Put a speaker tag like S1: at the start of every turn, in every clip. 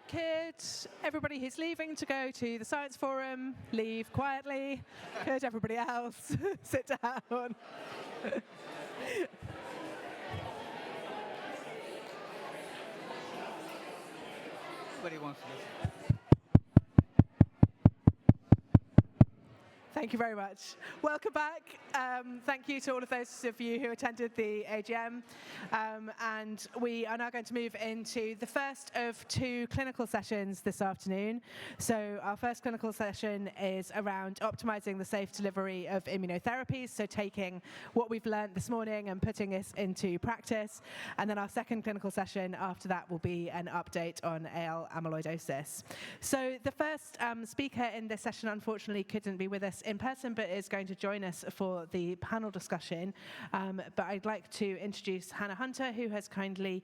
S1: Could everybody who's leaving to go to the Science Forum leave quietly? Could everybody else sit down?
S2: Nobody wants to listen.
S1: Thank you very much. Welcome back. Thank you to all of those of you who attended the AGM. And we are now going to move into the first of two clinical sessions this afternoon. So our first clinical session is around optimizing the safe delivery of immunotherapies, so taking what we've learned this morning and putting this into practice. And then our second clinical session after that will be an update on AL amyloidosis. So the first speaker in this session unfortunately couldn't be with us in person, but is going to join us for the panel discussion. But I'd like to introduce Hannah Hunter, who has kindly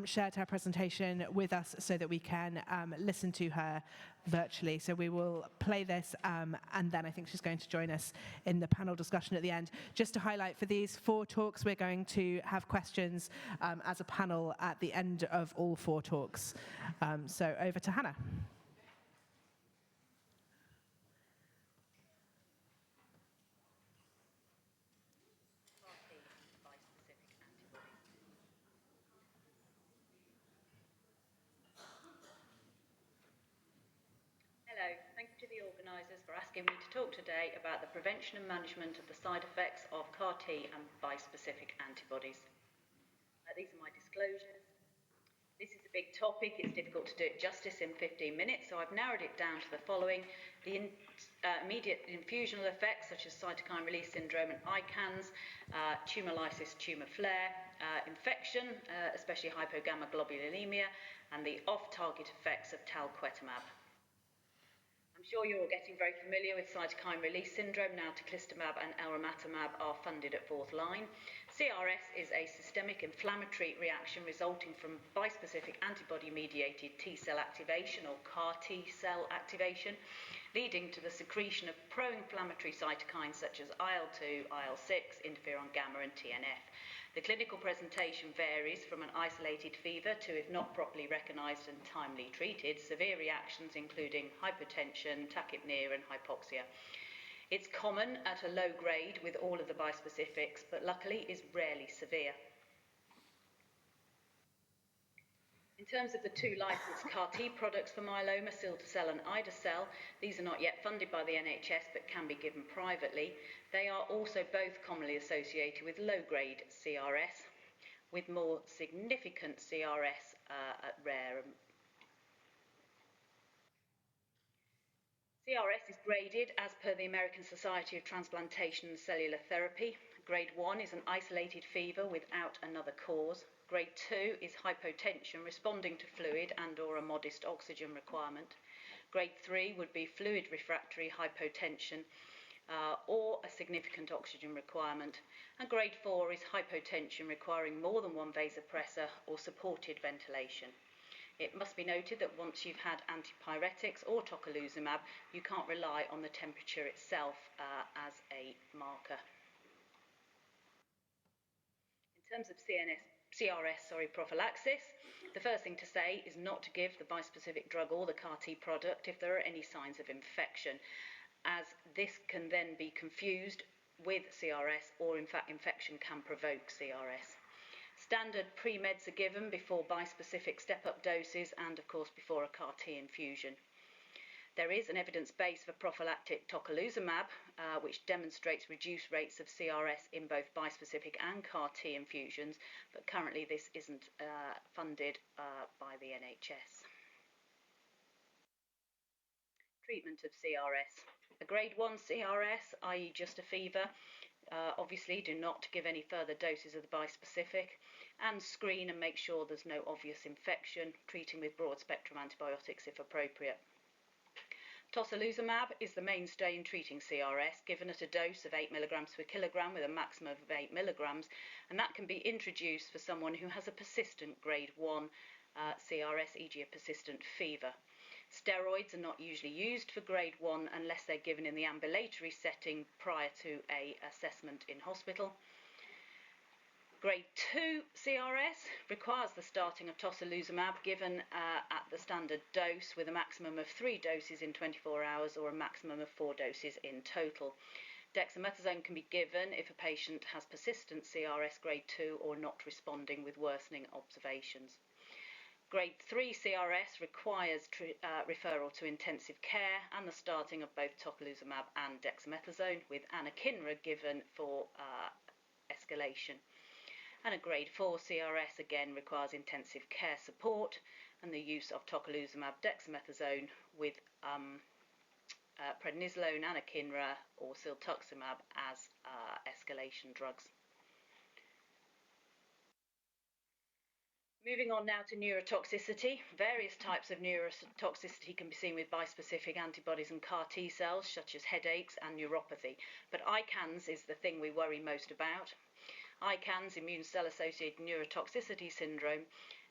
S1: shared her presentation with us so that we can listen to her virtually. So we will play this, and then I think she's going to join us in the panel discussion at the end. Just to highlight, for these 4 talks, we're going to have questions as a panel at the end of all 4 talks. So over to Hannah.
S3: Hello, thank you to the organisers for asking me to talk today about the prevention and management of the side effects of CAR-T and bispecific antibodies. These are my disclosures. This is a big topic, it's difficult to do it justice in 15 minutes, so I've narrowed it down to the following. The immediate infusional effects such as cytokine release syndrome and ICANS, tumour lysis, tumour flare, infection, especially hypogammaglobulinemia, and the off-target effects of talquetamab. I'm sure you're all getting very familiar with cytokine release syndrome. Now teclistamab and elranatamab are funded at 4th line. CRS is a systemic inflammatory reaction resulting from bispecific antibody-mediated T-cell activation or CAR-T cell activation, leading to the secretion of pro-inflammatory cytokines such as IL-2, IL-6, interferon gamma and TNF. The clinical presentation varies from an isolated fever to, if not properly recognised and timely treated, severe reactions including hypotension, tachypnea and hypoxia. It's common at a low grade with all of the bispecifics, but luckily is rarely severe. In terms of the 2 licensed CAR-T products for myeloma, cilta-cel and ida-cel, these are not yet funded by the NHS but can be given privately. They are also both commonly associated with low-grade CRS, with more significant CRS at rare. CRS is graded as per the American Society of Transplantation and Cellular Therapy. Grade 1 is an isolated fever without another cause. Grade 2 is hypotension responding to fluid and or a modest oxygen requirement. Grade 3 would be fluid refractory hypotension or a significant oxygen requirement. And grade 4 is hypotension requiring more than 1 vasopressor or supported ventilation. It must be noted that once you've had antipyretics or tocilizumab, you can't rely on the temperature itself as a marker. In terms of CRS prophylaxis, the first thing to say is not to give the bispecific drug or the CAR-T product if there are any signs of infection, as this can then be confused with CRS, or in fact infection can provoke CRS. Standard pre-meds are given before bispecific step-up doses and, of course, before a CAR-T infusion. There is an evidence base for prophylactic tocilizumab, which demonstrates reduced rates of CRS in both bispecific and CAR-T infusions, but currently this isn't funded by the NHS. Treatment of CRS. A grade 1 CRS, i.e. just a fever, obviously do not give any further doses of the bispecific, and screen and make sure there's no obvious infection, treating with broad-spectrum antibiotics if appropriate. Tocilizumab is the mainstay in treating CRS, given at a dose of 8 milligrams per kilogram with a maximum of 8 milligrams, and that can be introduced for someone who has a persistent grade 1 CRS, e.g. a persistent fever. Steroids are not usually used for grade 1 unless they're given in the ambulatory setting prior to an assessment in hospital. Grade 2 CRS requires the starting of tocilizumab given at the standard dose with a maximum of 3 doses in 24 hours or a maximum of 4 doses in total. Dexamethasone can be given if a patient has persistent CRS grade 2 or not responding with worsening observations. Grade 3 CRS requires referral to intensive care and the starting of both tocilizumab and dexamethasone with anakinra given for escalation. And a grade 4 CRS again requires intensive care support and the use of tocilizumab dexamethasone with prednisolone, anakinra or siltuximab as escalation drugs. Moving on now to neurotoxicity. Various types of neurotoxicity can be seen with bispecific antibodies and CAR T cells, such as headaches and neuropathy. But ICANS is the thing we worry most about. ICANS, immune cell-associated neurotoxicity syndrome,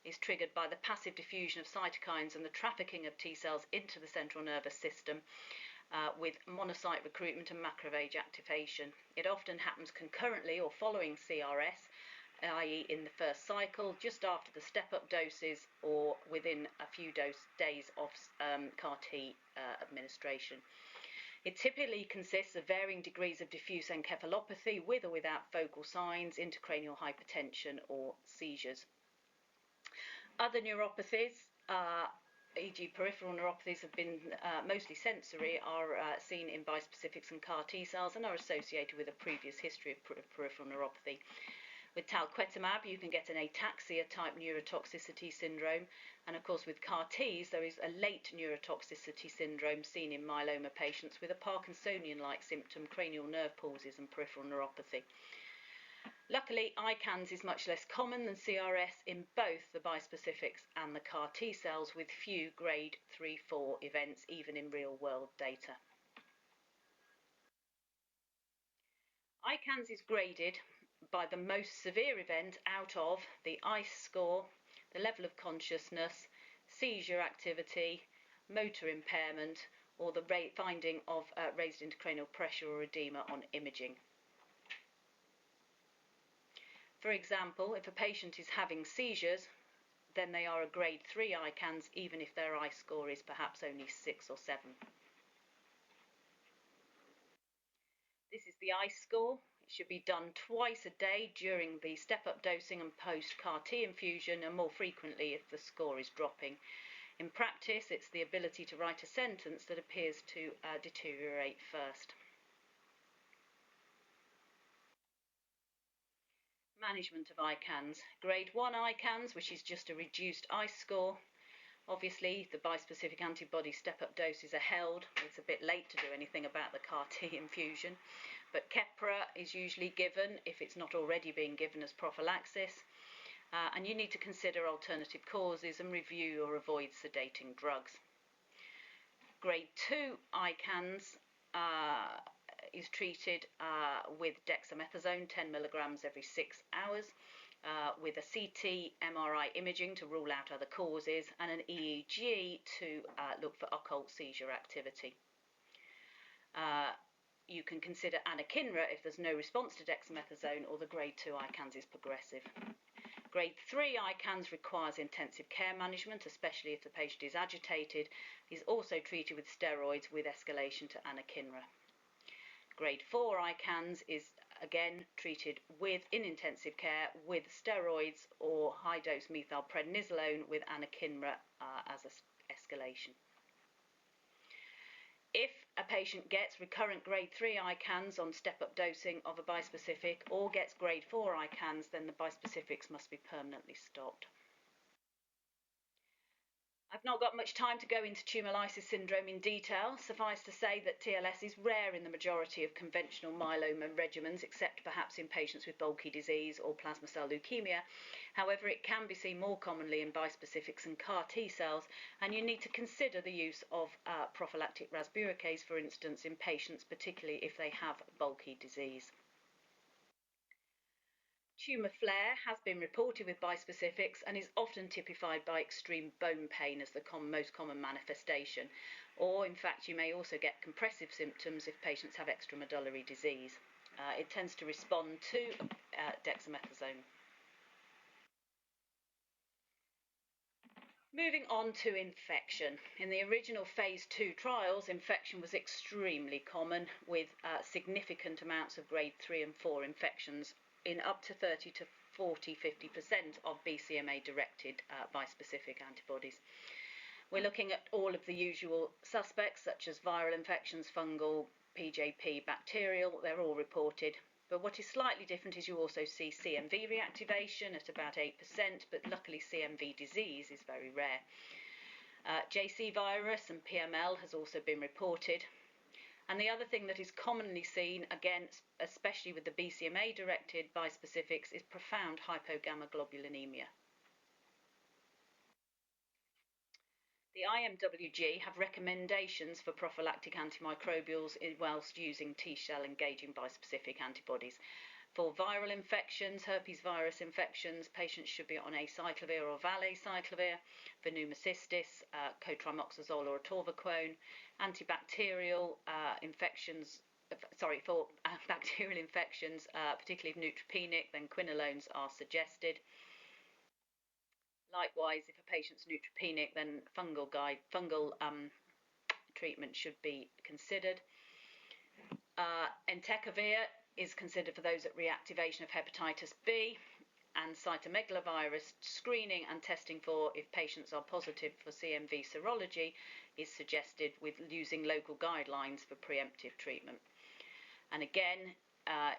S3: is triggered by the passive diffusion of cytokines and the trafficking of T cells into the central nervous system with monocyte recruitment and macrophage activation. It often happens concurrently or following CRS, i.e. in the first cycle, just after the step-up doses or within a few days of CAR T administration. It typically consists of varying degrees of diffuse encephalopathy with or without focal signs, intracranial hypertension or seizures. Other neuropathies, e.g. peripheral neuropathies, have been mostly sensory, are seen in bispecifics and CAR T cells and are associated with a previous history of peripheral neuropathy. With talquetamab, you can get an ataxia-type neurotoxicity syndrome, and of course with CAR Ts, there is a late neurotoxicity syndrome seen in myeloma patients with a Parkinsonian-like symptom, cranial nerve palsies and peripheral neuropathy. Luckily, ICANS is much less common than CRS in both the bispecifics and the CAR T cells, with few grade 3-4 events, even in real-world data. ICANS is graded by the most severe event out of the ICE score, the level of consciousness, seizure activity, motor impairment, or the finding of raised intracranial pressure or edema on imaging. For example, if a patient is having seizures, then they are a grade 3 ICANS, even if their ICE score is perhaps only 6 or 7. This is the ICE score. It should be done twice a day during the step-up dosing and post-CAR T infusion, and more frequently if the score is dropping. In practice, it's the ability to write a sentence that appears to deteriorate first. Management of ICANS. Grade 1 ICANS, which is just a reduced ICE score. Obviously, the bispecific antibody step-up doses are held. It's a bit late to do anything about the CAR T infusion, but Keppra is usually given if it's not already being given as prophylaxis, and you need to consider alternative causes and review or avoid sedating drugs. Grade 2 ICANS is treated with dexamethasone, 10 milligrams every 6 hours. With a CT MRI imaging to rule out other causes and an EEG to look for occult seizure activity. You can consider anakinra if there's no response to dexamethasone or the grade 2 ICANS is progressive. Grade 3 ICANS requires intensive care management, especially if the patient is agitated. Is also treated with steroids with escalation to anakinra. Grade 4 ICANS is again treated in intensive care with steroids or high-dose methylprednisolone with anakinra as an escalation. If a patient gets recurrent grade 3 ICANS on step-up dosing of a bispecific or gets grade 4 ICANS, then the bispecifics must be permanently stopped. I've not got much time to go into tumour lysis syndrome in detail. Suffice to say that TLS is rare in the majority of conventional myeloma regimens, except perhaps in patients with bulky disease or plasma cell leukemia. However, it can be seen more commonly in bispecifics and CAR T cells, and you need to consider the use of prophylactic rasburicase, for instance, in patients, particularly if they have bulky disease. Tumour flare has been reported with bispecifics and is often typified by extreme bone pain as the most common manifestation, or in fact you may also get compressive symptoms if patients have extramedullary disease. It tends to respond to dexamethasone. Moving on to infection. In the original phase 2 trials, infection was extremely common, with significant amounts of grade 3 and 4 infections in up to 30 to 50% of BCMA-directed bispecific antibodies. We're looking at all of the usual suspects, such as viral infections, fungal, PJP, bacterial. They're all reported. But what is slightly different is you also see CMV reactivation at about 8%, but luckily CMV disease is very rare. JC virus and PML has also been reported. And the other thing that is commonly seen, again, especially with the BCMA-directed bispecifics, is profound hypogammaglobulinemia. The IMWG have recommendations for prophylactic antimicrobials whilst using T-cell engaging bispecific antibodies. For viral infections, herpes virus infections, patients should be on acyclovir or valacyclovir. For pneumocystis, cotrimoxazole or atorvaquone. Antibacterial infections, for bacterial infections, particularly if neutropenic, then quinolones are suggested. Likewise, if a patient's neutropenic, then fungal treatment should be considered. Entecavir is considered for those at reactivation of hepatitis B, and cytomegalovirus screening and testing for if patients are positive for CMV serology is suggested, with using local guidelines for preemptive treatment. And again,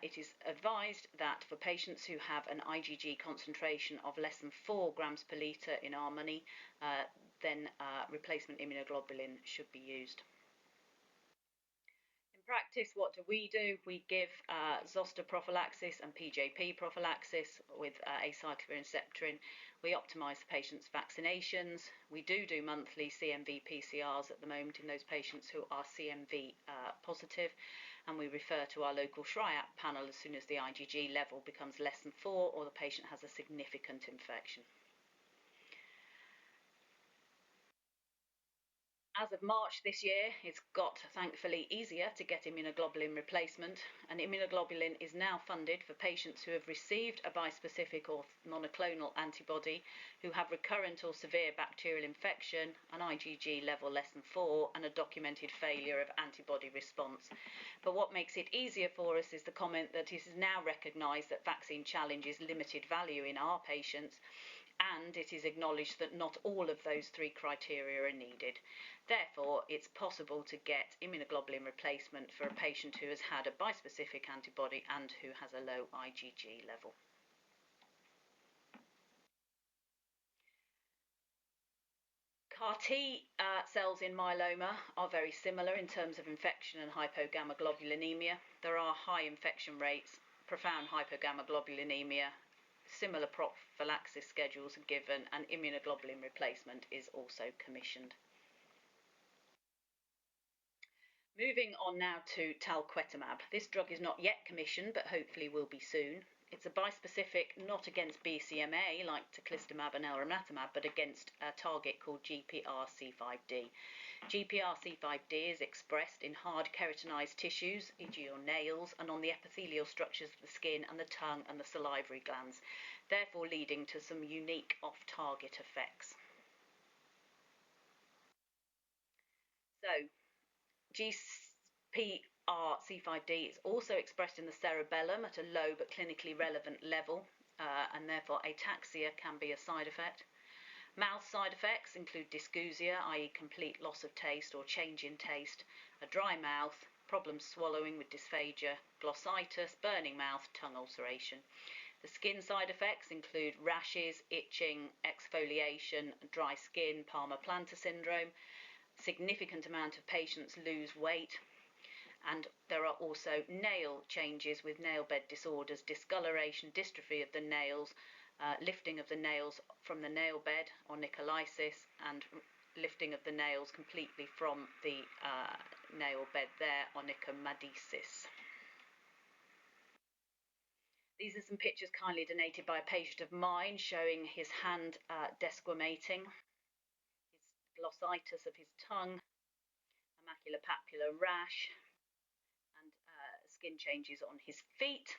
S3: it is advised that for patients who have an IgG concentration of less than 4 grams per litre in our money, then replacement immunoglobulin should be used. In practice, what do? We give zoster prophylaxis and PJP prophylaxis with acyclovir and ceftriaxone. We optimise the patient's vaccinations. We do monthly CMV PCRs at the moment in those patients who are CMV positive, and we refer to our local SHRIAP panel as soon as the IgG level becomes less than 4 or the patient has a significant infection. As of March this year, it's got, thankfully, easier to get immunoglobulin replacement, and immunoglobulin is now funded for patients who have received a bispecific or monoclonal antibody, who have recurrent or severe bacterial infection, an IgG level less than 4, and a documented failure of antibody response. But what makes it easier for us is the comment that it is now recognised that vaccine challenge is limited value in our patients, and it is acknowledged that not all of those 3 criteria are needed. Therefore, it's possible to get immunoglobulin replacement for a patient who has had a bispecific antibody and who has a low IgG level. CAR-T cells in myeloma are very similar in terms of infection and hypogammaglobulinemia. There are high infection rates, profound hypogammaglobulinemia, similar prophylaxis schedules are given, and immunoglobulin replacement is also commissioned. Moving on now to talquetamab. This drug is not yet commissioned, but hopefully will be soon. It's a bispecific not against BCMA like teclistamab and elranatamab, but against a target called GPRC5D. GPRC5D is expressed in hard keratinized tissues, e.g. your nails, and on the epithelial structures of the skin and the tongue and the salivary glands, therefore leading to some unique off-target effects. So, GPRC5D is also expressed in the cerebellum at a low but clinically relevant level, and therefore ataxia can be a side effect. Mouth side effects include dysgeusia, i.e. complete loss of taste or change in taste, a dry mouth, problems swallowing with dysphagia, glossitis, burning mouth, tongue ulceration. The skin side effects include rashes, itching, exfoliation, dry skin, Palmer-Plantar syndrome. Significant amount of patients lose weight, and there are also nail changes with nail bed disorders, discoloration, dystrophy of the nails, lifting of the nails from the nail bed, onycholysis, and lifting of the nails completely from the nail bed there, onychomatosis. These are some pictures kindly donated by a patient of mine showing his hand desquamating, glossitis of his tongue, a maculopapular rash, and skin changes on his feet.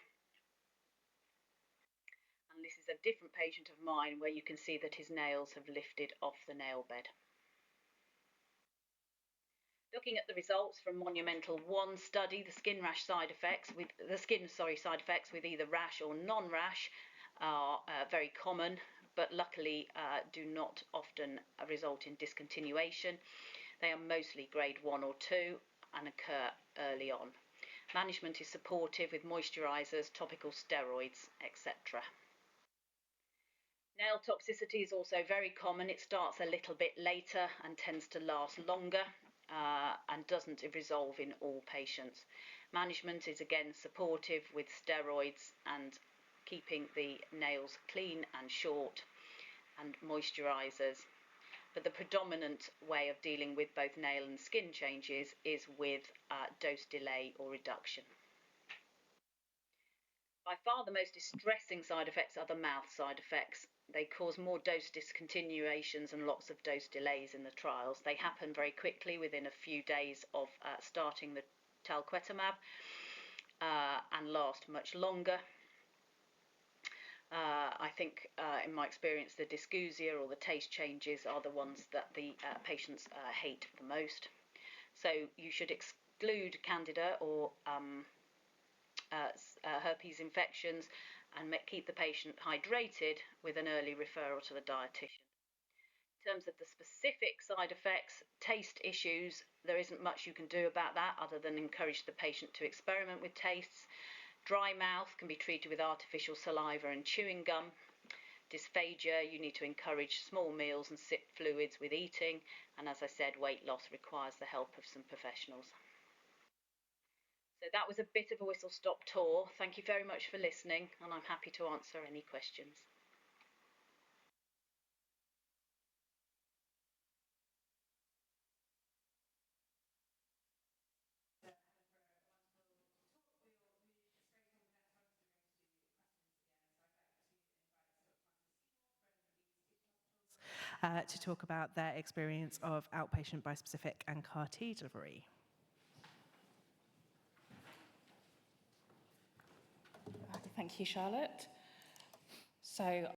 S3: And And this is a different patient of mine where you can see that his nails have lifted off the nail bed. Looking at the results from Monumental 1 study, the skin side effects with either rash or non-rash are very common, but luckily do not often result in discontinuation. They are mostly grade 1 or 2 and occur early on. Management is supportive with moisturisers, topical steroids, etc. Nail toxicity is also very common. It starts a little bit later and tends to last longer and doesn't resolve in all patients. Management is again supportive with steroids and keeping the nails clean and short and moisturisers. But the predominant way of dealing with both nail and skin changes is with dose delay or reduction. By far the most distressing side effects are the mouth side effects. They cause more dose discontinuations and lots of dose delays in the trials. They happen very quickly within a few days of starting the talquetamab and last much longer. I think in my experience the dysgeusia or the taste changes are the ones that the patients hate the most. So you should exclude candida or herpes infections and keep the patient hydrated with an early referral to the dietitian. In terms of the specific side effects, taste issues, there isn't much you can do about that other than encourage the patient to experiment with tastes. Dry mouth can be treated with artificial saliva and chewing gum. Dysphagia, you need to encourage small meals and sip fluids with eating. And as I said, weight loss requires the help of some professionals. So that was a bit of a whistle-stop tour. Thank you very much for listening, and I'm happy to answer any questions.
S1: To talk about their experience of outpatient bispecific and CAR-T delivery.
S4: Thank you, Charlotte. So